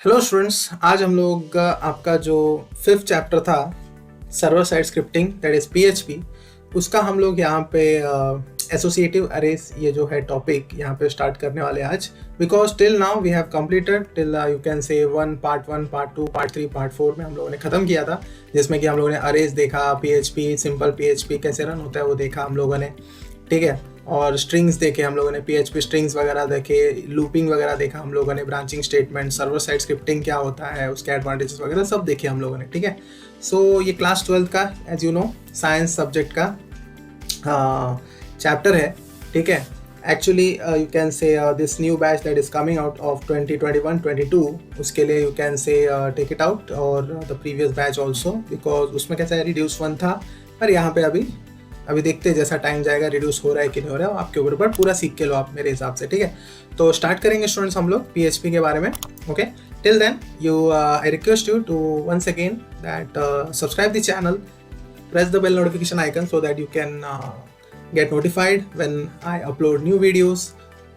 Hello students, आज हम लोग आपका जो फिफ्थ चैप्टर था server side scripting that is PHP, उसका हम लोग यहाँ पे एसोसिएटिव अरेज ये जो है टॉपिक यहाँ पे स्टार्ट करने वाले आज। Because till now we have completed till you can say part 1, part 2, part 3, part 4 में हम लोगों ने ख़त्म किया था, जिसमें कि हम लोगों ने अरेज देखा, पीएचपी सिंपल पीएचपी कैसे रन होता है वो देखा हम लोगों ने, ठीक है। और स्ट्रिंग्स देखे हम लोगों ने, पीएचपी स्ट्रिंग्स वगैरह देखे, लूपिंग वगैरह देखा हम लोगों ने, branching statement, server side scripting क्या होता है, उसके एडवांटेजेस वगैरह सब देखे हम लोगों ने, ठीक है। सो ये क्लास 12 का as you know science subject का चैप्टर है, ठीक है। Actually you can say this new batch that is coming out of 2021-22, उसके लिए you can say take it out, और the previous batch also, because उसमें कैसा है रिड्यूस 1 था, पर यहाँ पे अभी देखते हैं जैसा टाइम जाएगा रिड्यूस हो रहा है कि नहीं हो रहा है, आपके ऊपर, पर पूरा सीख के लो आप मेरे हिसाब से, ठीक है। तो स्टार्ट करेंगे स्टूडेंट्स हम लोग पीएचपी के बारे में, okay. Till then you I request you to once again that subscribe the channel, press the bell notification icon so that you can get notified when I upload new videos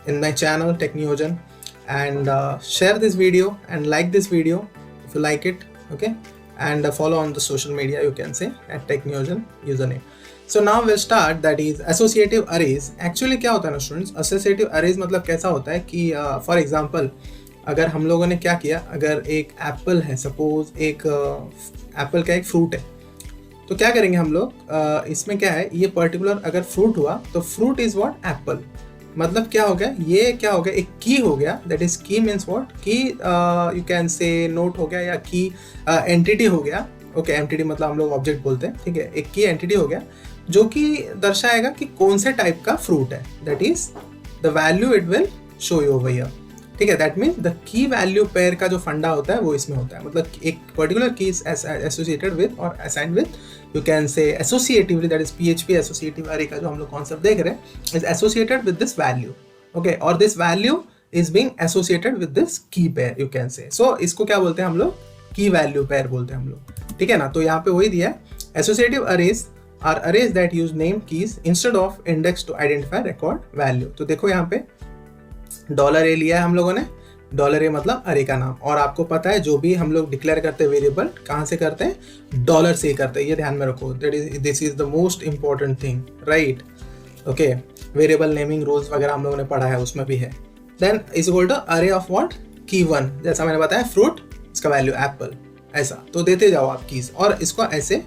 in my channel Techniyogen, and share this video and like this video if you like it, okay, and follow on the social media you can say at Techniyogen username. So now we'll start, that is associative arrays. Actually क्या होता है ना students, associative arrays मतलब कैसा होता है कि for example अगर हम लोगों ने क्या किया, अगर एक एप्पल है, सपोज एक एप्पल का एक फ्रूट है, तो क्या करेंगे हम लोग, इसमें क्या है, ये पर्टिकुलर अगर फ्रूट हुआ तो फ्रूट इज व्हाट, एप्पल। मतलब क्या हो गया, ये क्या हो गया, एक की हो गया, दैट इज की मीन्स व्हाट, की यू कैन से नोट हो गया, या की एंटिटी हो गया, ओके। एंटिटी मतलब हम लोग ऑब्जेक्ट बोलते हैं, ठीक है। एक की एंटिटी हो गया जो कि दर्शाएगा कि कौन से टाइप का फ्रूट है, that is the value it will show you over here, ठीक है। That means the key value pair का जो फंडा होता है वो इसमें होता है, मतलब एक particular key is associated with और assigned with, you can say associatively, that is PHP associative array का जो हम लोग कॉन्सेप्ट देख रहे हैं is associated with this value, okay. और this value is being associated with this key pair, you can say. So इसको क्या बोलते हैं हम लोग, की वैल्यू पेयर बोलते हैं हम लोग, ठीक है ना। तो यहाँ पे वही दिया है, associative arrays are arrays that use name keys instead of index to identify record value. तो देखो यहाँ पे $a लिया है हम लोगों ने, $a मतलब अरे का नाम, और आपको पता है जो भी हम लोग डिक्लेयर करते हैं वेरिएबल कहाँ से करते हैं, डॉलर से ही करते हैं, ये ध्यान में रखो, that is this is the most important thing, right, okay. Variable naming rules वगैरह हम लोगों ने पढ़ा है, उसमें भी है। Then is equal to array of what, की 1, जैसा मैंने बताया फ्रूट, इसका वैल्यू एप्पल, ऐसा तो देते जाओ आप कीज, और इसको ऐसे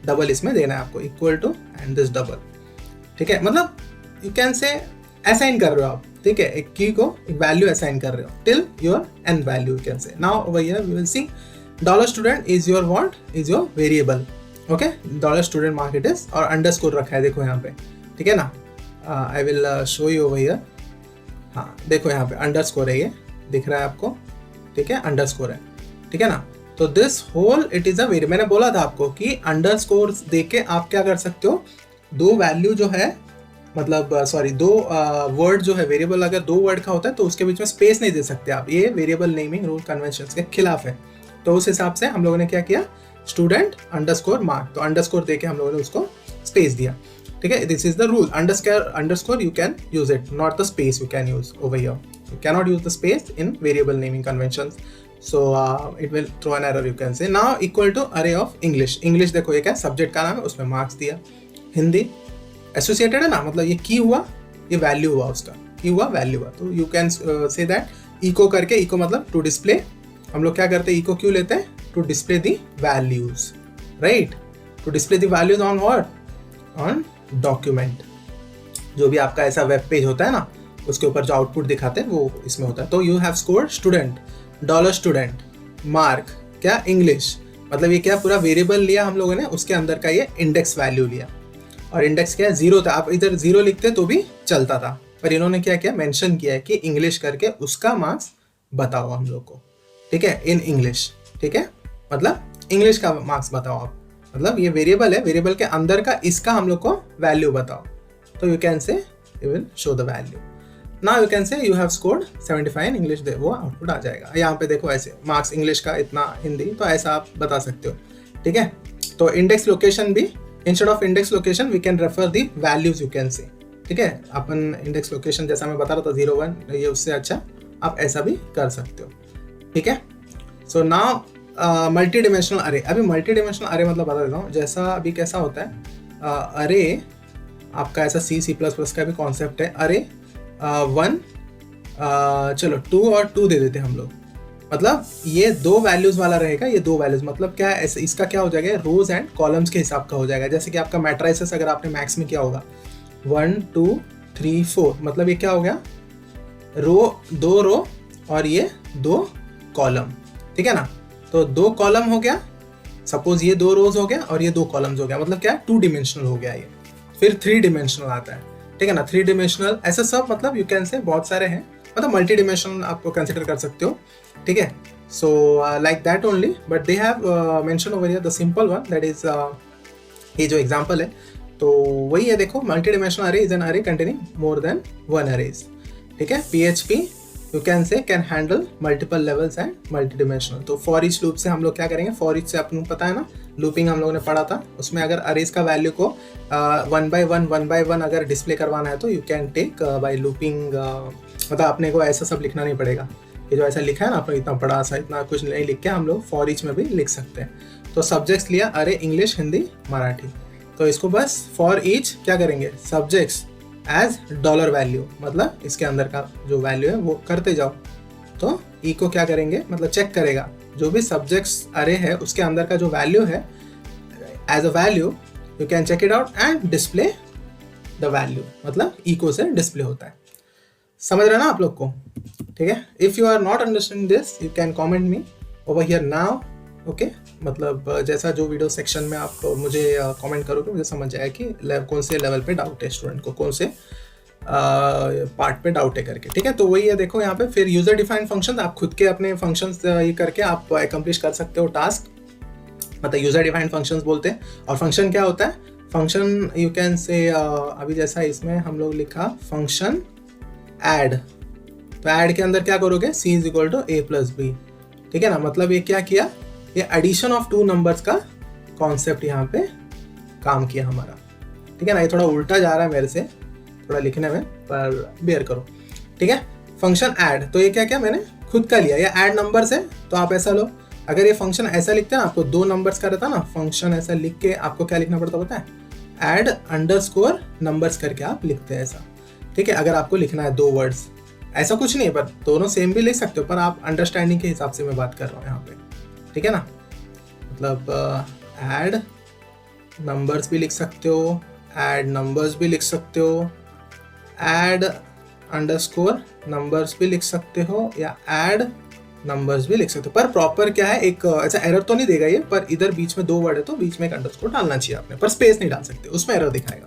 डबल इसमें देना है आपको, equal to and this double, ठीक है। मतलब यू कैन से असाइन कर रहे हो आप, ठीक है, एक की को एक वैल्यू असाइन कर रहे हो till your N value, you can say. Now over here we will see $student is your what, is your variable, okay. $student mark it is, और अंडरस्कोर रखा है देखो यहाँ पे, ठीक है ना। I will show you over here, हाँ देखो यहाँ पे अंडरस्कोर है, ये दिख रहा है आपको, ठीक है, अंडरस्कोर है, ठीक है ना। तो this whole it is a variable, मैंने बोला था आपको कि अंडरस्कोर देके आप क्या कर सकते हो, दो वैल्यू जो है, मतलब सॉरी दो वर्ड जो है, वेरिएबल अगर दो वर्ड का होता है तो उसके बीच में स्पेस नहीं दे सकते आप, ये वेरिएबल नेमिंग रूल कन्वेंशंस के खिलाफ है। तो उस हिसाब से हम लोगों ने क्या किया, स्टूडेंट अंडरस्कोर मार्क, तो अंडरस्कोर देके हम लोगों ने उसको स्पेस दिया, ठीक है। This is the rule, underscore you can use it, not the space you can use over here, you can not use the space in variable naming conventions, so it will throw an error, you can say. Now equal to array of English, English देखो ये क्या subject का नाम है, उसमें marks दिया, Hindi associated है ना, मतलब ये की हुआ, ये वैल्यू हुआ, उसका की हुआ वैल्यू हुआ, तो you can say that echo करके, इको मतलब टू डिस्प्ले, हम लोग क्या करते हैं, इको क्यों लेते हैं, to display the values, right, to display the values on what, on document, जो भी आपका ऐसा वेब पेज होता है ना, उसके ऊपर जो आउटपुट दिखाते हैं वो इसमें होता है। तो you have scored student, $student mark क्या, इंग्लिश, मतलब ये क्या पूरा वेरिएबल लिया हम लोगों ने, उसके अंदर का ये इंडेक्स वैल्यू लिया, और इंडेक्स क्या है, 0 था, आप इधर 0 लिखते तो भी चलता था, पर इन्होंने क्या किया, मेंशन किया है कि इंग्लिश करके उसका मार्क्स बताओ हम लोग को, ठीक है, इन इंग्लिश, ठीक है, मतलब इंग्लिश का मार्क्स बताओ आप, मतलब ये वेरिएबल है, वेरिएबल के अंदर का इसका हम लोग को वैल्यू बताओ, तो यू कैन से you will show the value. Now you can से you have scored 75 in English, वो आउटपुट आ जाएगा। यहाँ पे देखो ऐसे मार्क्स इंग्लिश का इतना, हिंदी, तो ऐसा आप बता सकते हो, ठीक है। तो इंडेक्स लोकेशन भी, instead of index location we can refer the values, you can say, ठीक है। अपन इंडेक्स लोकेशन जैसा मैं बता रहा था 0, 1, ये उससे अच्छा आप ऐसा भी कर सकते हो, ठीक है। सो नाउ मल्टी डिमेंशनल अरे। अभी मल्टी डिमेंशनल अरे मतलब बता देता हूँ, जैसा अभी कैसा होता है अरे आपका ऐसा C++ का भी कॉन्सेप्ट है। अरे 1 चलो 2 और 2 दे देते हैं हम लोग, मतलब ये 2 वैल्यूज वाला रहेगा, ये 2 वैल्यूज मतलब क्या है, ऐसे इसका क्या हो जाएगा, रोज एंड कॉलम्स के हिसाब का हो जाएगा। जैसे कि आपका मैट्राइसेस अगर आपने मैथ्स में किया होगा 1 2 3 4, मतलब ये क्या हो गया, 2 रो और ये 2 कॉलम, ठीक है ना। तो 2 कॉलम हो गया, सपोज ये 2 रोज हो गया और ये 2 कॉलम्स हो गया, मतलब क्या है 2 डिमेंशनल हो गया ये। फिर 3 डिमेंशनल आता है, ठीक है ना, 3 डिमेंशनल ऐसे सब, मतलब यू कैन से बहुत सारे हैं, मतलब मल्टी डिमेंशनल आपको कंसिडर कर सकते हो, ठीक है। So like that only, but they have mention over here the simple one, that is ये जो एग्जांपल है तो वही है। देखो मल्टी डिमेंशनल अरे इज एन अरे कंटेनिंग मोर देन 1 अरेज, ठीक है। PHP यू कैन से can handle multiple levels and multi dimensional. तो फॉर ईच लूप से हम लोग क्या करेंगे, फॉर ईच से आपको पता है ना, लूपिंग हम लोगों ने पढ़ा था, उसमें अगर अरेज का वैल्यू को 1 by 1 अगर डिस्प्ले करवाना है तो you can take by looping, मतलब अपने को ऐसा सब लिखना नहीं पड़ेगा, ये जो ऐसा लिखा है ना आपने इतना बड़ा सा, इतना कुछ नहीं लिख के हम लोग फॉर ईच में भी लिख सकते हैं। तो सब्जेक्ट्स लिया अरे इंग्लिश हिंदी मराठी, तो इसको बस फॉर ईच क्या करेंगे, सब्जेक्ट्स एज डॉलर वैल्यू, मतलब इसके अंदर का जो वैल्यू है वो करते जाओ। तो ई को क्या करेंगे, मतलब चेक करेगा जो भी सब्जेक्ट्स अरे है उसके अंदर का जो वैल्यू है as a value, you can check it out and display the value, मतलब इको से डिस्प्ले होता है। समझ रहे ना आप लोग को, ठीक है। If you are not understanding this you can comment me over here now, okay. मतलब जैसा जो वीडियो सेक्शन में आप मुझे कमेंट करोगे मुझे समझ जाएगा कि कौन से लेवल पे डाउट है स्टूडेंट को, कौन से पार्ट पे डाउट है करके, ठीक है। तो वही है, देखो यहाँ पे फिर यूजर डिफाइंड फंक्शन, आप खुद के अपने फंक्शंस ये करके आप अकम्प्लिश कर सकते हो टास्क, मतलब यूजर डिफाइंड फंक्शंस बोलते हैं। और फंक्शन क्या होता है, फंक्शन यू कैन से अभी जैसा इसमें हम लोग लिखा फंक्शन ऐड, तो ऐड के अंदर क्या करोगे, C = A + B, ठीक है ना। मतलब ये क्या किया, ये एडिशन ऑफ 2 नंबर्स का कॉन्सेप्ट यहाँ पे काम किया हमारा, ठीक है ना। ये थोड़ा उल्टा जा रहा है मेरे से थोड़ा लिखने में, पर बेयर करो, ठीक है। फंक्शन ऐड, तो ये क्या क्या मैंने खुद का लिया, ये ऐड नंबर्स है तो आप ऐसा लो। अगर ये फंक्शन ऐसा लिखते हैं ना, आपको 2 नंबर्स का रहता ना, फंक्शन ऐसा लिख के आपको क्या लिखना पड़ता पता है, ऐड अंडरस्कोर नंबर्स करके आप लिखते हैं ऐसा, ठीक है। अगर आपको लिखना है 2 वर्ड्स, ऐसा कुछ नहीं है, पर दोनों सेम भी लिख सकते हो, पर आप अंडरस्टैंडिंग के हिसाब से मैं बात कर रहा हूँ यहाँ पे, ठीक है ना। मतलब ऐड नंबर्स भी लिख सकते हो, ऐड नंबर्स भी लिख सकते हो, ऐड अंडरस्कोर नंबर्स भी लिख सकते हो, या ऐड नंबर्स भी लिख सकते हो। पर प्रॉपर क्या है, एक ऐसा एरर तो नहीं देगा ये, पर इधर बीच में 2 वर्ड है तो बीच में एक अंडरस्कोर डालना चाहिए आपने, पर स्पेस नहीं डाल सकते, उसमें एरर दिखाएगा,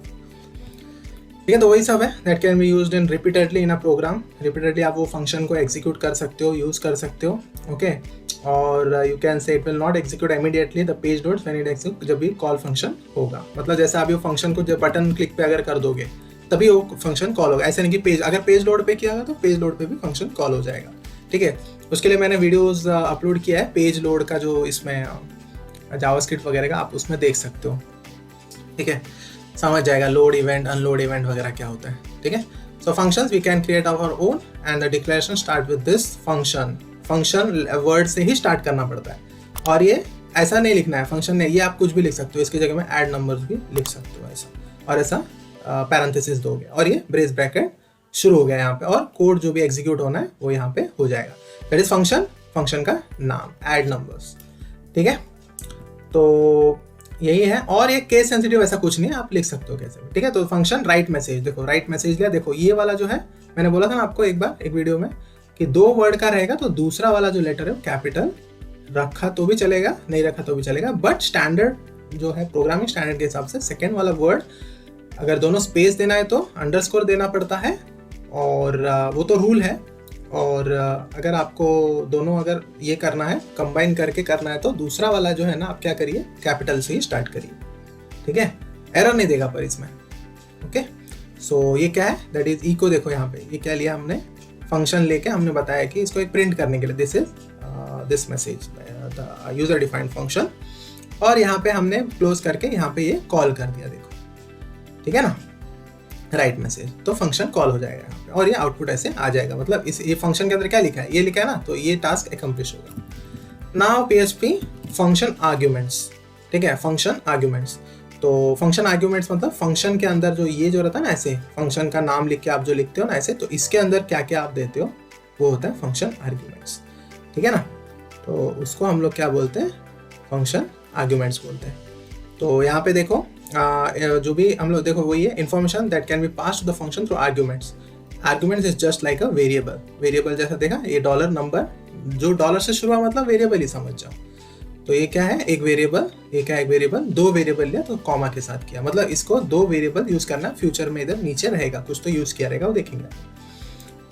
ठीक है। तो वही सब है, that can be used in repeatedly in a program, repeatedly आप वो फंक्शन को एग्जीक्यूट कर सकते हो, यूज कर सकते हो, ओके। और यू कैन से it will not execute immediately the page dots when it execute, जब भी कॉल फंक्शन होगा, मतलब जैसे आप ये फंक्शन को जब बटन क्लिक पे अगर कर दोगे तभी वो फंक्शन कॉल होगा, ऐसा नहीं कि पेज, अगर पेज लोड पे किया तो पेज लोड पे भी फंक्शन कॉल हो जाएगा, ठीक है। उसके लिए मैंने वीडियोस अपलोड किया है पेज लोड का, जो इसमें जावास्क्रिप्ट वगैरह का आप उसमें देख सकते हो, ठीक है। समझ जाएगा लोड इवेंट अनलोड इवेंट वगैरह क्या होता है, ठीक है। So functions we can create our own and the declaration start with this function, function word से ही स्टार्ट करना पड़ता है, और ये ऐसा नहीं लिखना है फंक्शन ने, ये आप कुछ भी लिख सकते हो, इसकी जगह में ऐड नंबर्स भी लिख सकते हो ऐसा, और ऐसा पैरेंथेसिस दोगे और ये ब्रेस ब्रैकेट शुरू हो गया यहाँ पे, और कोड जो भी एग्जीक्यूट होना है वो यहाँ पे हो जाएगा, दैट इज फंक्शन, फंक्शन का नाम ऐड नंबर्स, ठीक है। तो यही है, और ये केस सेंसिटिव ऐसा कुछ नहीं है, आप लिख सकते हो कैसे भी, ठीक है। तो फंक्शन राइट मैसेज, देखो राइट मैसेज लिया, देखो ये वाला जो है मैंने बोला था ना आपको एक बार एक वीडियो में कि 2 वर्ड का रहेगा तो दूसरा वाला जो लेटर है कैपिटल रखा तो भी चलेगा, नहीं रखा तो भी चलेगा, बट स्टैंडर्ड जो है प्रोग्रामिंग स्टैंडर्ड के हिसाब से सेकेंड वाला वर्ड अगर दोनों स्पेस देना है तो अंडरस्कोर देना पड़ता है, और वो तो रूल है। और अगर आपको दोनों अगर ये करना है कंबाइन करके करना है तो दूसरा वाला जो है ना आप क्या करिए कैपिटल से ही स्टार्ट करिए, ठीक है। एरर नहीं देगा पर इसमें, ओके। सो ये क्या है, दैट इज ई को देखो यहाँ पे ये क्या लिया हमने, फंक्शन लेके हमने बताया कि इसको एक प्रिंट करने के लिए this is this message the user defined function, और यहाँ पे हमने क्लोज करके यहाँ पे ये कॉल कर दिया, देखो ठीक है ना, राइट मैसेज, तो फंक्शन कॉल हो जाएगा यहाँ पे और ये आउटपुट ऐसे आ जाएगा। मतलब इस ये फंक्शन के अंदर क्या लिखा है, ये लिखा है ना, तो ये टास्क अकम्प्लिश होगा, नाउ PHP फंक्शन आर्ग्यूमेंट्स, ठीक है, फंक्शन आर्ग्यूमेंट्स। तो फंक्शन आर्ग्यूमेंट्स मतलब फंक्शन के अंदर जो ये जो रहता है ना, ऐसे फंक्शन का नाम लिख के आप जो लिखते हो ना ऐसे, तो इसके अंदर क्या क्या आप देते हो वो होता है फंक्शन आर्ग्यूमेंट्स, ठीक है ना। तो उसको हम लोग क्या बोलते हैं, फंक्शन आर्ग्यूमेंट्स बोलते हैं। तो यहाँ पे देखो जो भी हम लोग देखो वही है, information that can be pass to the function through arguments. Arguments is just like a variable, variable जैसा देखा, ये डॉलर नंबर जो डॉलर से शुरू हुआ मतलब वेरिएबल ही समझ जाओ। तो ये क्या है, एक वेरिएबल, ये क्या है, एक वेरिएबल, दो वेरिएबल लिया तो कॉमा के साथ किया, मतलब इसको दो वेरिएबल यूज करना, फ्यूचर में इधर नीचे रहेगा कुछ तो यूज किया रहेगा, वो देखेंगे।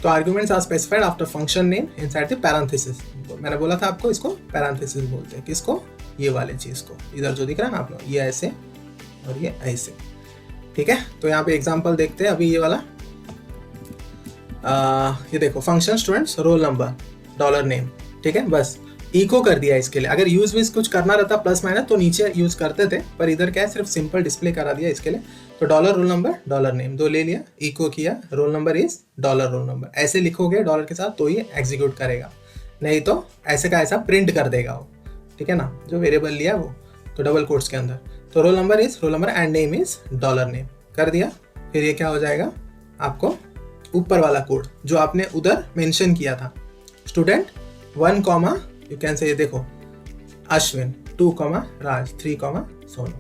तो arguments are specified after function name inside the parenthesis. मैंने बोला था आपको इसको पैरेंथेसिस बोलते हैं, किसको, ये वाले चीज को, इधर जो दिख रहा है ना आप लोग, ये ऐसे और ये ऐसे, ठीक है। तो यहाँ पे एग्जांपल देखते हैं अभी ये वाला, ये देखो function students roll number dollar name, ठीक है, बस इको कर दिया इसके लिए। अगर यूज विज कुछ करना रहता प्लस माइनस तो नीचे यूज करते थे, पर इधर क्या है सिर्फ सिंपल डिस्प्ले करा दिया इसके लिए। तो dollar roll number dollar name दो ले लिया, इको किया, roll number is dollar roll number, ऐसे लिखोगे डॉलर के साथ तो ये एग्जीक्यूट करेगा, नहीं तो ऐसे का ऐसा प्रिंट कर देगा वो, ठीक है ना, जो वेरिएबल लिया वो। तो डबल कोट्स के अंदर, तो roll number is roll number and name is dollar name कर दिया। फिर ये क्या हो जाएगा, आपको ऊपर वाला कोड जो आपने उधर मेंशन किया था, स्टूडेंट 1 कॉमा यू कैन से, ये देखो अश्विन 2 कॉमा राज 3 कॉमा सोनू,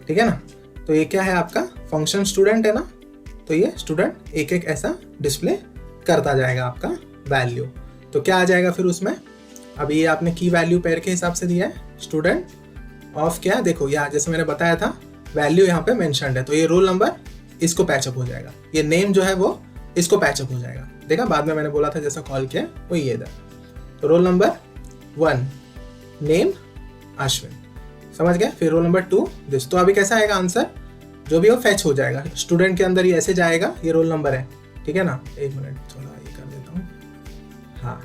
ठीक है ना। तो ये क्या है आपका फंक्शन स्टूडेंट है ना, तो ये स्टूडेंट एक एक ऐसा डिस्प्ले करता जाएगा आपका वैल्यू। तो क्या आ जाएगा फिर उसमें, अभी ये आपने की वैल्यू पेयर के हिसाब से दिया है, स्टूडेंट ऑफ क्या, देखो यहाँ जैसे मैंने बताया था वैल्यू यहाँ पे मेंशन्ड है, तो ये रोल नंबर इसको पैचअप हो जाएगा, ये नेम जो है वो इसको पैचअप हो जाएगा। देखा बाद में मैंने बोला था जैसा कॉल किया वो ये इधर, तो रोल नंबर 1 नेम अश्विन, समझ गए। फिर रोल नंबर 2 दिस, तो अभी कैसा आएगा आंसर, जो भी वो फैच हो जाएगा स्टूडेंट के अंदर, ये ऐसे जाएगा, ये रोल नंबर है, ठीक है ना। एक मिनट थोड़ा ये कर देता हूँ, हाँ।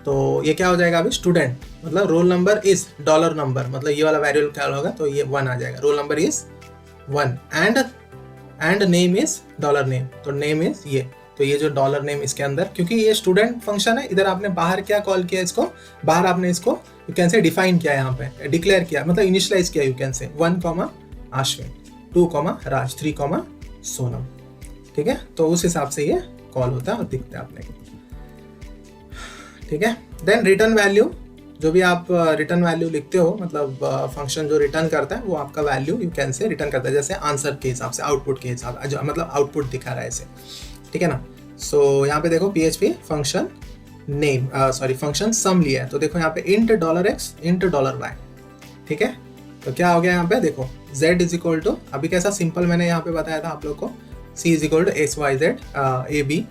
तो ये क्या हो जाएगा अभी, स्टूडेंट मतलब roll number is dollar number, मतलब ये वाला वेरिएबल क्या होगा, तो ये 1 आ जाएगा, roll number is 1 and name is dollar name, तो नेम इज ये, तो ये जो डॉलर नेम इसके अंदर, क्योंकि ये स्टूडेंट फंक्शन है, इधर आपने बाहर क्या कॉल किया इसको, बाहर आपने इसको यू कैन से डिफाइन किया, यहाँ पे डिक्लेयर किया, मतलब इनिशियलाइज किया, यू कैन से 1 कॉमा अश्विन 2 कॉमा राज 3 कॉमा सोनम, ठीक है। तो उस हिसाब से ये कॉल होता है और दिखता है आपने, ठीक है। देन रिटर्न वैल्यू, जो भी आप रिटर्न वैल्यू लिखते हो, मतलब फंक्शन जो रिटर्न करता है वो आपका वैल्यू यू कैन से रिटर्न करता है, जैसे आंसर के हिसाब से, आउटपुट के हिसाब से, मतलब आउटपुट दिखा रहा है ऐसे, ठीक है ना। सो यहाँ पे देखो PHP फंक्शन नेम फंक्शन सम लिया है, तो देखो यहाँ पे इंट $x इंट $y, ठीक है। तो क्या हो गया यहाँ पे देखो, z इज इक्वल टू, अभी कैसा सिंपल मैंने यहाँ पे बताया था आप लोग को, c is equal to XYZ AB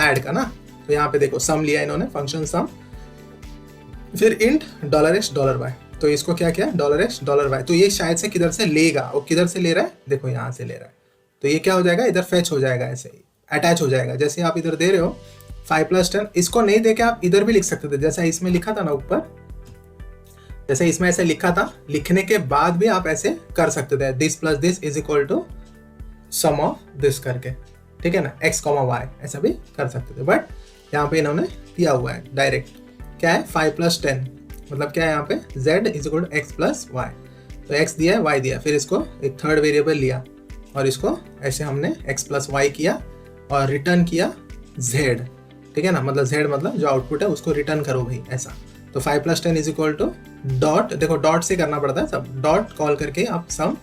add का ना, तो यहाँ पे देखो सम लिया इन्होंने, फंक्शन सम, फिर इंट $x $y, तो इसको क्या किया $x $y, तो ये शायद से किधर से लेगा, और किधर से ले रहा है, देखो यहाँ से ले रहा है, तो ये क्या हो जाएगा, इधर फेच हो जाएगा, ऐसे ही अटैच हो जाएगा। जैसे आप इधर दे रहे हो 5 + 10, इसको नहीं देके आप इधर भी लिख सकते थे, जैसा इसमें लिखा था ना ऊपर, जैसे इसमें ऐसे लिखा था, लिखने के बाद भी आप ऐसे कर सकते थे, this plus this is equal to sum of this करके, ठीक है ना, x, y ऐसा भी कर सकते थे, बट यहाँ पे इन्होंने दिया हुआ है डायरेक्ट, क्या है 5 + 10, मतलब क्या है यहाँ पे z is equal to x + y, तो x दिया है y दिया, फिर इसको एक थर्ड वेरिएबल लिया और इसको ऐसे हमने x + y किया और रिटर्न किया z, ठीक है ना, मतलब z मतलब जो आउटपुट है उसको रिटर्न करो भाई ऐसा। तो 5 + 10 इज इक्वल टू डॉट, देखो डॉट से करना पड़ता है सब, डॉट कॉल करके आप सम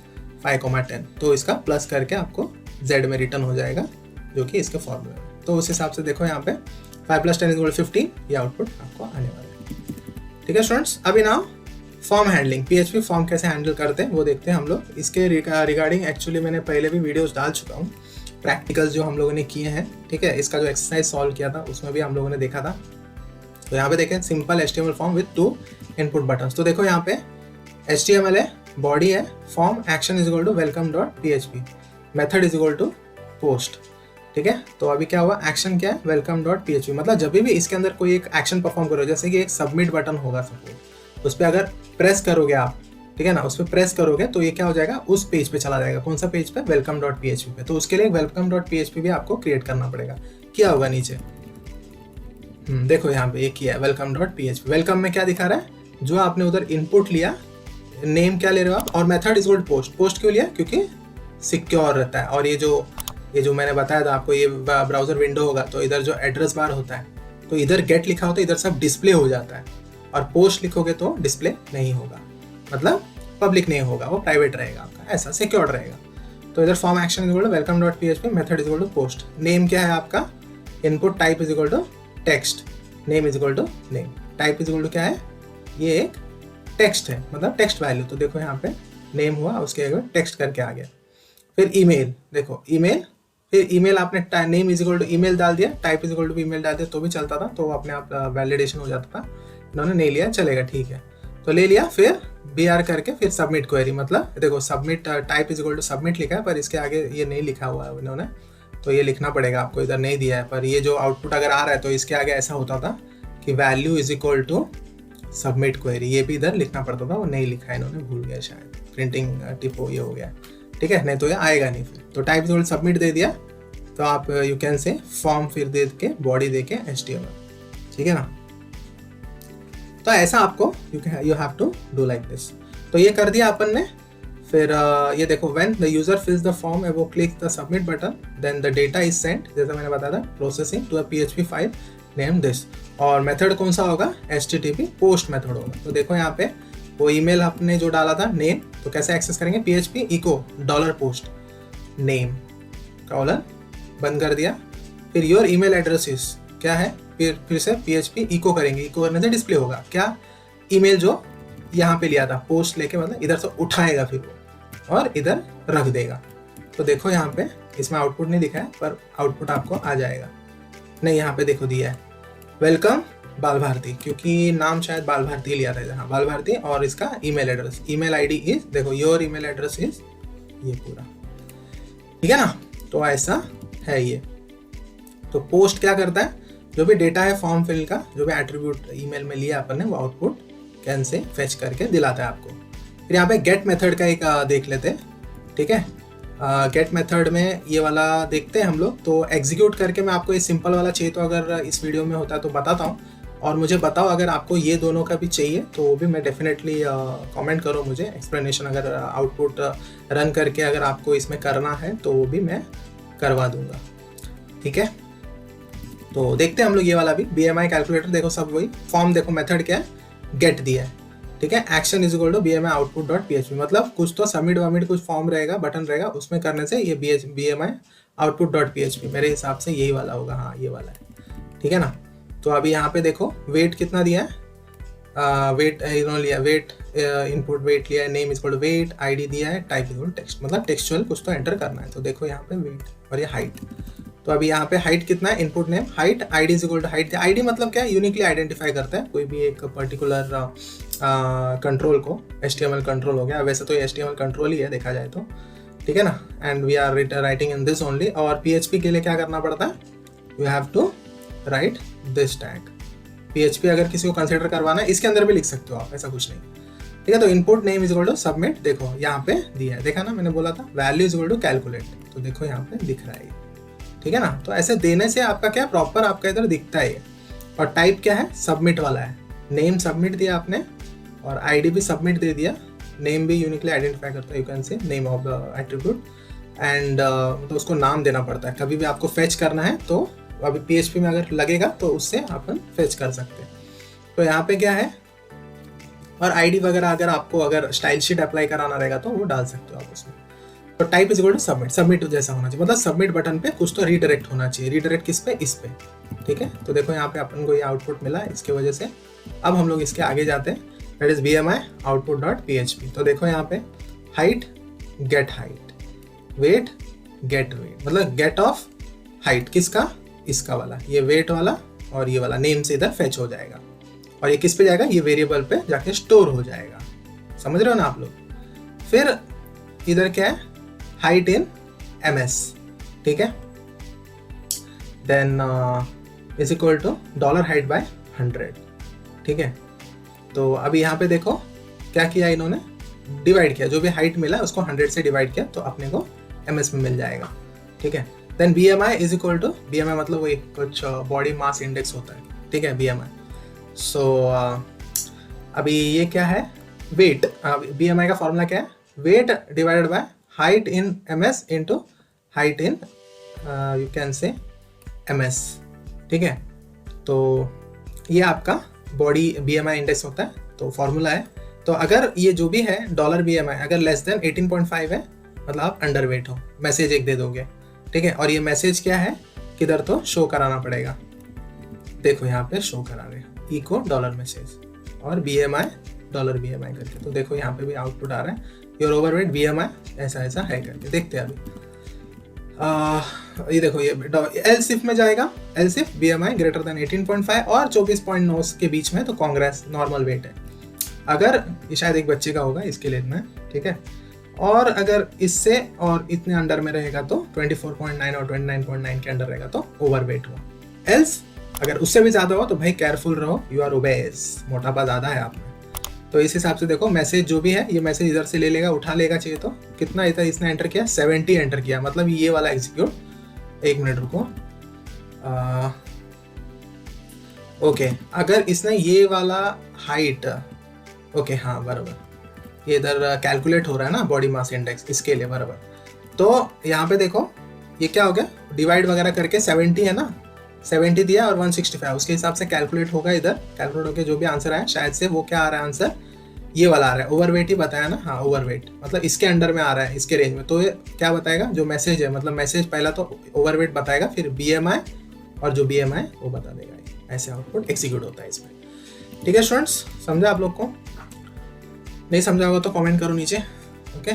5, 10, तो इसका प्लस करके आपको z में रिटर्न हो जाएगा, जो कि इसके फॉर्मूला है। तो उस हिसाब से देखो यहाँ पे 5 + 10 इज इक्वल टू 15, ये आउटपुट आपको आने वाला है, ठीक है स्टूडेंट्स। अभी ना फॉर्म हैंडलिंग, PHP फॉर्म कैसे हैंडल करते हैं वो देखते हैं हम लोग। इसके रिगार्डिंग एक्चुअली मैंने पहले भी वीडियोस डाल चुका हूँ, प्रैक्टिकल्स जो हम लोगों ने किए हैं, ठीक है। इसका जो एक्सरसाइज सॉल्व किया था उसमें भी हम लोगों ने देखा था। तो यहाँ पे देखें simple HTML form with 2 input buttons, तो देखो यहाँ पे HTML है, बॉडी है, form action is equal to welcome.php, method is equal to post, ठीक है। तो अभी क्या हुआ, एक्शन क्या है welcome.php, मतलब जब भी इसके अंदर कोई एक एक्शन परफॉर्म करो, जैसे कि एक सबमिट बटन होगा सपोज, उस पर अगर प्रेस करोगे आप, ठीक है ना, उस पर प्रेस करोगे तो ये क्या हो जाएगा, उस पेज पे चला जाएगा, कौन सा पेज पे, welcome.php पे। तो उसके लिए welcome.php भी आपको क्रिएट करना पड़ेगा, क्या होगा नीचे देखो यहाँ पे एक ही है वेलकम डॉट PHP। वेलकम में क्या दिखा रहा है, जो आपने उधर इनपुट लिया, नेम क्या ले रहे हो आप, और method is equal post. Post क्यों लिया, क्योंकि सिक्योर रहता है। और ये जो मैंने बताया था आपको, ये ब्राउजर विंडो होगा तो इधर जो एड्रेस बार होता है तो इधर गेट लिखा होता है, इधर सब डिस्प्ले हो जाता है। और पोस्ट लिखोगे तो डिस्प्ले नहीं होगा, मतलब पब्लिक नहीं होगा, वो प्राइवेट रहेगा आपका, ऐसा सिक्योर रहेगा। तो इधर form action is equal to welcome dot PHP, method is equal to post. Name क्या है आपका, input type is equal to text, name is equal to name. Type is equal to क्या है, ये एक टेक्स्ट है, मतलब टेक्स्ट वैल्यू। तो देखो यहाँ पे नेम हुआ, उसके आगे टेक्स्ट करके आ गया। फिर ईमेल, देखो ईमेल, फिर ईमेल आपने name is equal to email डाल दिया, type is equal to email डाल दिया तो भी चलता था, तो अपने आप वैलिडेशन हो जाता था। इन्होंने नहीं लिया, चलेगा ठीक है, तो ले लिया। फिर BR करके फिर सबमिट क्वेरी, मतलब देखो submit type is equal to submit लिखा है, पर इसके आगे ये नहीं लिखा हुआ है इन्होंने, तो ये लिखना पड़ेगा आपको, इधर नहीं दिया है। पर ये जो आउटपुट अगर आ रहा है तो इसके आगे ऐसा होता था कि value is equal to submit query, ये भी इधर लिखना पड़ता था, वो नहीं लिखा है इन्होंने, भूल गया शायद, प्रिंटिंग टिपो ये हो गया, ठीक है, नहीं तो ये आएगा नहीं। फिर तो टाइप इज इक्वल सबमिट दे दिया, तो आप यू कैन से फॉर्म फिर दे के बॉडी दे के HTML, ठीक है ना। तो ऐसा आपको you have to do like this. तो ये कर दिया अपन ने। फिर ये देखो when the user fills the form वो click the submit button, then the data is sent, जैसा मैंने बताया था, processing to a PHP file name this. और मेथड कौन सा होगा, HTTP पोस्ट मेथड होगा। तो देखो यहाँ पे वो ईमेल आपने जो डाला था नेम, तो कैसे एक्सेस करेंगे, PHP echo $post name colon बंद कर दिया। फिर योर ईमेल एड्रेस इज क्या है, फिर से PHP इको करेंगे, इको करने से डिस्प्ले होगा क्या, ईमेल जो यहाँ पे लिया था पोस्ट लेके, मतलब इधर से उठाएगा फिर वो और इधर रख देगा। तो देखो यहाँ पे इसमें आउटपुट नहीं दिखा है, पर आउटपुट आपको आ जाएगा। नहीं, यहाँ पे देखो दिया है वेलकम बाल भारती, क्योंकि नाम शायद बाल भारती लिया था इधर, हाँ बाल भारती। और इसका email address, email ID is, देखो योर ईमेल एड्रेस इज ये पूरा, ठीक है ना। तो ऐसा है ये। तो पोस्ट क्या करता है, जो भी डेटा है फॉर्म फिल का, जो भी एट्रीब्यूट ईमेल में लिया अपन ने, वो आउटपुट कैन से फेच करके दिलाता है आपको। फिर यहाँ पे गेट मेथड का एक देख लेते हैं, ठीक है। गेट मेथड में ये वाला देखते हैं हम लोग। तो एग्जीक्यूट करके मैं आपको ये सिंपल वाला चाहिए तो अगर इस वीडियो में होता है तो बताता हूँ, और मुझे बताओ अगर आपको ये दोनों का भी चाहिए तो वो भी मैं डेफिनेटली कमेंट करो मुझे एक्सप्लेनेशन, अगर आउटपुट रन करके अगर आपको इसमें करना है तो वो भी मैं करवा दूंगा, ठीक है। तो देखते हैं हम लोग ये वाला भी, BMI कैलकुलेटर, देखो सब वही फॉर्म, देखो मेथड क्या है, गेट दिया है, ठीक है। Action is equal to BMI output dot PHP, मतलब कुछ तो सबमिट वमिट कुछ फॉर्म रहेगा, बटन रहेगा, उसमें करने से ये BMI आउटपुट डॉट PHP मेरे हिसाब से यही वाला होगा, हाँ ये वाला है, ठीक है ना। तो अभी यहाँ पे देखो वेट कितना दिया है, वेट इन्होंने लिया, वेट इनपुट वेट लिया है, name is equal to weight, ID दिया है, type is equal to text, मतलब टेक्सचुअल कुछ तो एंटर करना है। तो देखो यहाँ पे वेट और ये हाइट, तो अभी यहाँ पे हाइट कितना है, input name height, ID is equal to height. ID मतलब क्या है, यूनिकली आइडेंटिफाई करता है कोई भी एक पर्टिकुलर कंट्रोल को, HTML कंट्रोल हो गया, वैसे तो ये HTML कंट्रोल ही है देखा जाए तो, ठीक है ना। And we are writing in this only. और PHP के लिए क्या करना पड़ता है, you have to write this tag. PHP अगर किसी को कंसिडर करवाना है इसके अंदर भी लिख सकते हो आप, ऐसा कुछ नहीं, ठीक है। तो input name is equal to submit, देखो यहाँ पे दिया है, देखा ना मैंने बोला था value is equal to calculate, तो देखो यहाँ पे दिख रहा है, ठीक है ना। तो ऐसे देने से आपका क्या प्रॉपर आपका इधर दिखता है। और टाइप क्या है, सबमिट वाला है, नेम सबमिट दिया आपने और ID भी सबमिट दे दिया, नेम भी यूनिकली आइडेंटिफाई करता है, यू कैन से name of the attribute. And तो उसको नाम देना पड़ता है, कभी भी आपको फेच करना है तो अभी PHP में अगर लगेगा तो उससे अपन फेच कर सकते हैं। तो यहाँ पे क्या है, और ID वगैरह अगर आपको अगर स्टाइल शीट अप्लाई कराना रहेगा तो वो डाल सकते हो आप उसमें। तो type is equal to submit, submit जैसा होना चाहिए, मतलब सबमिट बटन पे कुछ तो रीडायरेक्ट होना चाहिए। रीडायरेक्ट किस पे, इस पे, ठीक है। तो देखो यहाँ पे अपन को ये आउटपुट मिला इसके वजह से। अब हम लोग इसके आगे जाते हैं, that is BMI output dot PHP। तो देखो यहाँ पे height get height, weight get weight, मतलब गेट ऑफ हाइट किसका, इसका वाला, ये वेट वाला और ये वाला नेम से इधर फेच हो जाएगा। और ये किस पे जाएगा, ये वेरिएबल पे जाके स्टोर हो जाएगा, समझ रहे हो ना आप लोग। फिर इधर क्या है, हाइट इन MS, ठीक है। Then is equal to $height by 100, ठीक है। तो अभी यहाँ पे देखो क्या किया इन्होंने, डिवाइड किया, जो भी हाइट मिला उसको 100 से डिवाइड किया तो अपने को MS में मिल जाएगा, ठीक है। Then BMI is equal to, BMI मतलब वही कुछ बॉडी मास इंडेक्स होता है, ठीक है, BMI। सो अभी ये क्या है, वेट। BMI का फॉर्मूला क्या है, weight divided by height in MS into height in you can से MS, ठीक है। तो ये आपका बॉडी BMI इंडेक्स होता है, तो फॉर्मूला है। तो अगर ये जो भी है $BMI अगर लेस देन 18.5 है, मतलब आप अंडर वेट हो, मैसेज एक दे दोगे, ठीक है। और ये मैसेज क्या है, किधर तो शो कराना पड़ेगा, देखो यहाँ पे शो करा रहे इको $मैसेज और BMI $BMI करके। तो देखो यहाँ पे भी आउटपुट आ रहा है, योर ओवरवेट BMI ऐसा ऐसा है करके। देखते हैं अभी ये देखो, ये एल्स इफ में जाएगा, else if BMI greater than 18.5 और 24.9 के बीच में, तो कांग्रेस नॉर्मल वेट है। अगर ये शायद एक बच्चे का होगा, इसके लिए में, ठीक है। और अगर इससे और इतने अंडर में रहेगा तो 24.9 और 29.9 के अंडर रहेगा तो ओवरवेट हुआ। एल्स अगर उससे भी ज़्यादा हो तो भाई केयरफुल रहो, यू आर ओबेस, मोटापा ज़्यादा है आप में। तो इस हिसाब से देखो, मैसेज जो भी है ये मैसेज इधर से ले लेगा, उठा लेगा चाहिए तो। कितना इधर इसने एंटर किया, 70 एंटर किया, मतलब ये वाला एग्जीक्यूट। एक मिनट रुको, ओके। अगर इसने ये वाला हाइट, ओके हाँ बराबर, ये इधर कैलकुलेट हो रहा है ना बॉडी मास इंडेक्स, इसके लिए बराबर। तो यहाँ पे देखो ये क्या हो गया, डिवाइड वगैरह करके 70 है ना, 70 दिया और 165, उसके हिसाब से कैलकुलेट होगा इधर। कैलकुलेट होकर जो भी आंसर आया, शायद से वो क्या आ रहा है आंसर, ये वाला आ रहा है, ओवरवेट ही बताया ना, हाँ ओवरवेट, मतलब इसके अंडर में आ रहा है, इसके रेंज में। तो ये क्या बताएगा, जो मैसेज है, मतलब मैसेज पहला तो ओवरवेट बताएगा, फिर BMI और जो BMI वो बता देगा। ऐसे आउटपुट एग्जीक्यूट होता है इसमें, ठीक है स्टूडेंट्स। समझा आप लोग को? नहीं समझा होगा तो कमेंट करो नीचे, ओके।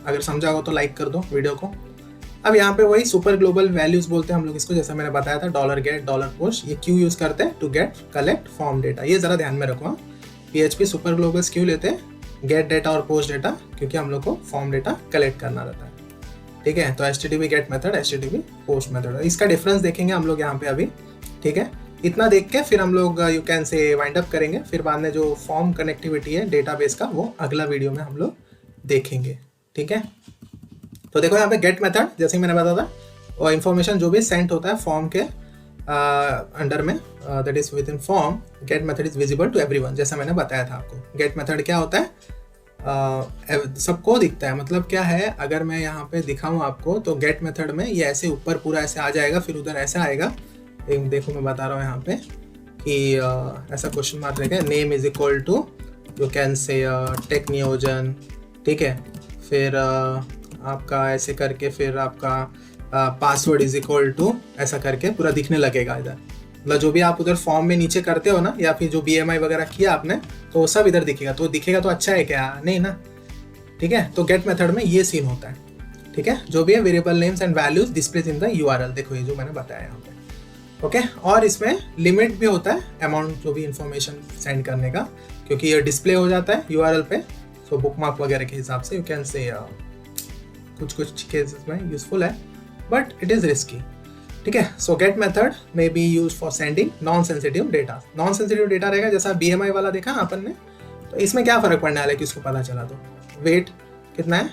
अगर समझा होगा तो लाइक कर दो वीडियो को। अब यहाँ पे वही सुपर ग्लोबल वैल्यूज बोलते हैं हम लोग इसको, जैसा मैंने बताया था, $get $post। ये क्यों यूज करते हैं, to get collect form data, ये जरा ध्यान में रखो। PHP सुपर ग्लोबल्स क्यों लेते हैं, गेट डेटा और पोस्ट डेटा, क्योंकि हम लोग को फॉर्म डेटा कलेक्ट करना रहता है, ठीक है। तो HTTP get method, HTTP post method, इसका डिफरेंस देखेंगे हम लोग यहाँ पे अभी, ठीक है। इतना देख के फिर हम लोग यू कैन से वाइंड अप करेंगे, फिर बाद में जो फॉर्म कनेक्टिविटी है डेटाबेस का, वो अगला वीडियो में हम लोग देखेंगे, ठीक है। तो देखो यहाँ पे गेट मेथड, जैसे ही मैंने बताया था, और इन्फॉर्मेशन जो भी सेंड होता है फॉर्म के अंडर में, that is within form, get method is visible to everyone, जैसा मैंने बताया था आपको। गेट मेथड क्या होता है, सबको दिखता है, मतलब क्या है, अगर मैं यहाँ पे दिखाऊँ आपको, तो गेट मेथड में ये ऐसे ऊपर पूरा ऐसे आ जाएगा, फिर उधर ऐसा आएगा। एक देखो मैं बता रहा हूँ यहाँ पे कि ऐसा क्वेश्चन मार्क रहेगा, name is equal to you can say take नियोजन, ठीक है। फिर आपका ऐसे करके, फिर आपका पासवर्ड इज इक्वल टू ऐसा करके पूरा दिखने लगेगा इधर। मतलब जो भी आप उधर फॉर्म में नीचे करते हो ना, या फिर जो BMI वगैरह किया आपने, तो वो सब इधर दिखेगा। तो दिखेगा तो अच्छा है क्या, नहीं ना, ठीक है। तो गेट मेथड में ये सीन होता है, ठीक है। जो भी है variable names and values displace in the URL, देखो ये जो मैंने बताया यहाँ पे, ओके। और इसमें लिमिट भी होता है, अमाउंट जो भी इंफॉर्मेशन सेंड करने का, क्योंकि ये डिस्प्ले हो जाता है URL पे। सो बुकमार्क वगैरह के हिसाब से यू कैन से कुछ केसेस में यूजफुल है, बट इट इज रिस्की, ठीक है। सो गेट मेथड में B use for sending non sensitive data. Non sensitive data रहेगा, जैसा BMI वाला देखा अपन ने, तो इसमें क्या फर्क पड़ने वाला है, किसको पता चला तो वेट कितना है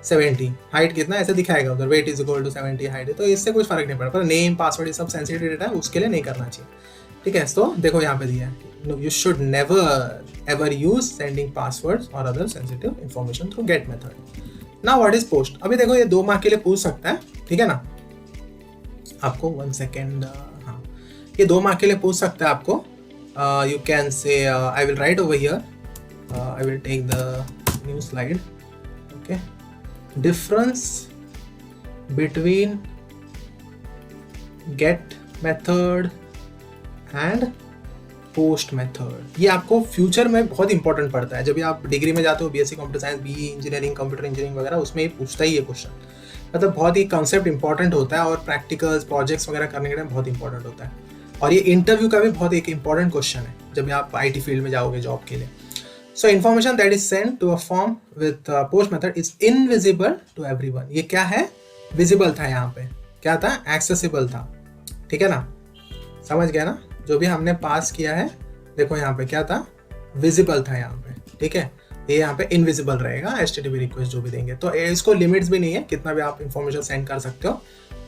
70, हाइट कितना ऐसे दिखाएगा उधर, weight is equal to 70 height है, तो इससे कुछ फर्क नहीं पड़ा। पर नेम पासवर्ड ये सब सेंसिटिव डेटा है, उसके लिए नहीं करना चाहिए, ठीक है। तो देखो यहाँ पे दिया है, you should never ever use sending passwords और other sensitive information through GET method. Now what is POST. अभी देखो ये 2 मार्क के लिए पूछ सकता है, ठीक है ना, आपको 1 सेकेंड, हाँ ये 2 मार्क के लिए पूछ सकता है आपको। You can say I will write over here, I will take the new slide, okay. Difference between get method and post method, ये आपको फ्यूचर में बहुत इंपॉर्टेंट पड़ता है। जब भी आप डिग्री में जाते हो, BSc computer science, BE engineering, computer engineering वगैरह, उसमें ये पूछता ही है क्वेश्चन। मतलब बहुत ही कॉन्सेप्ट इंपॉर्टेंट होता है, और प्रैक्टिकल्स प्रोजेक्ट्स वगैरह करने के टाइम बहुत इंपॉर्टेंट होता है। और ये इंटरव्यू का भी बहुत एक इंपॉर्टेंट क्वेश्चन है जब आप IT फील्ड में जाओगे जॉब के लिए। So information that is send to a form with post method is invisible to everyone. ये क्या है, विजिबल था, यहाँ पे क्या था, एक्सेसिबल था, ठीक है ना, समझ गया ना। जो भी हमने पास किया है, देखो यहाँ पे क्या था, विजिबल था यहाँ पे, ठीक है। ये यहाँ पे इनविजिबल रहेगा HTTP रिक्वेस्ट जो भी देंगे। तो इसको लिमिट्स भी नहीं है, कितना भी आप इंफॉर्मेशन सेंड कर सकते हो।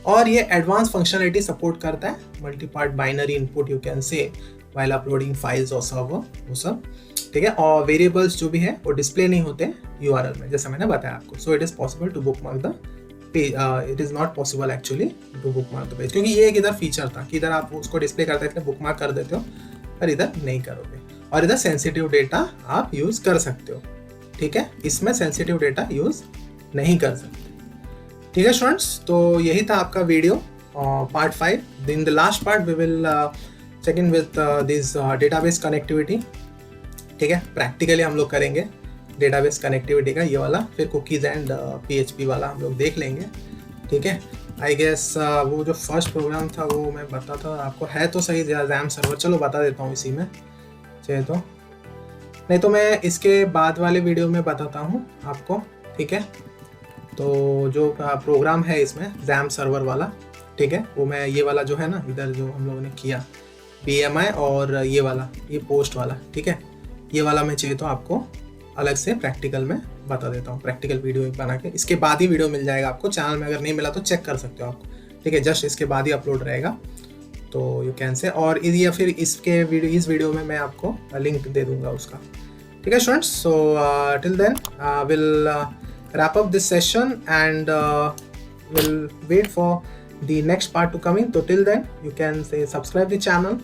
और ये एडवांस फंक्शनलिटी सपोर्ट करता है, multi part binary input you can से, वाइल अपलोडिंग फाइल्स और सर्वर, वो सब, ठीक है। और वेरिएबल्स जो भी है वो डिस्प्ले नहीं होते URL में, जैसा मैंने बताया आपको। So it is possible to bookmark the page, it is not possible actually to bookmark the page, क्योंकि ये एक इधर फीचर था कि इधर आप उसको डिस्प्ले करते थे, बुकमार्क कर देते हो, पर इधर नहीं करोगे। और इधर सेंसिटिव डेटा आप यूज़ कर सकते हो, ठीक है। इसमें सेंसिटिव डेटा यूज़ नहीं कर सकते, ठीक है स्टूडेंट्स। तो यही था आपका video part 5। In the last part we will check in with this database connectivity, ठीक है। प्रैक्टिकली हम लोग करेंगे डेटाबेस कनेक्टिविटी का ये वाला, फिर कुकीज़ एंड PHP वाला हम लोग देख लेंगे, ठीक है। आई गेस वो जो फर्स्ट प्रोग्राम था वो मैं बताता आपको, है तो सही XAMPP सर्वर, चलो बता देता हूँ इसी में चाहिए तो, नहीं तो मैं इसके बाद वाले वीडियो में बताता हूँ आपको, ठीक है। तो जो प्रोग्राम है इसमें XAMPP सर्वर वाला, ठीक है, वो मैं ये वाला जो है ना इधर जो हम लोगों ने किया BMI और ये वाला, ये पोस्ट वाला, ठीक है, ये वाला मैं चाहिए तो आपको अलग से प्रैक्टिकल में बता देता हूँ, प्रैक्टिकल वीडियो बना के। इसके बाद ही वीडियो मिल जाएगा आपको चैनल में, अगर नहीं मिला तो चेक कर सकते हो आप, ठीक है, जस्ट इसके बाद ही अपलोड रहेगा, तो यू कैन से। और या फिर इस वीडियो में मैं आपको लिंक दे दूंगा उसका, ठीक है students. So till then will wrap up this session and we'll wait for the next part to come in. So till then you can say subscribe the channel,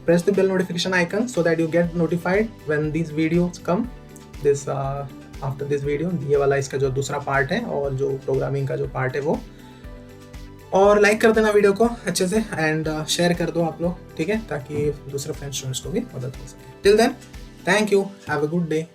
press the bell notification icon so that you get notified when these videos come, this after this video, ये वाला इसका जो दूसरा part है और जो programming का जो पार्ट है वो। और लाइक कर देना वीडियो को अच्छे से एंड शेयर कर दो आप लोग, ठीक है, ताकि दूसरे फ्रेंड्स स्टूडेंट्स को भी मदद हो सके। Till then thank you, have a good day.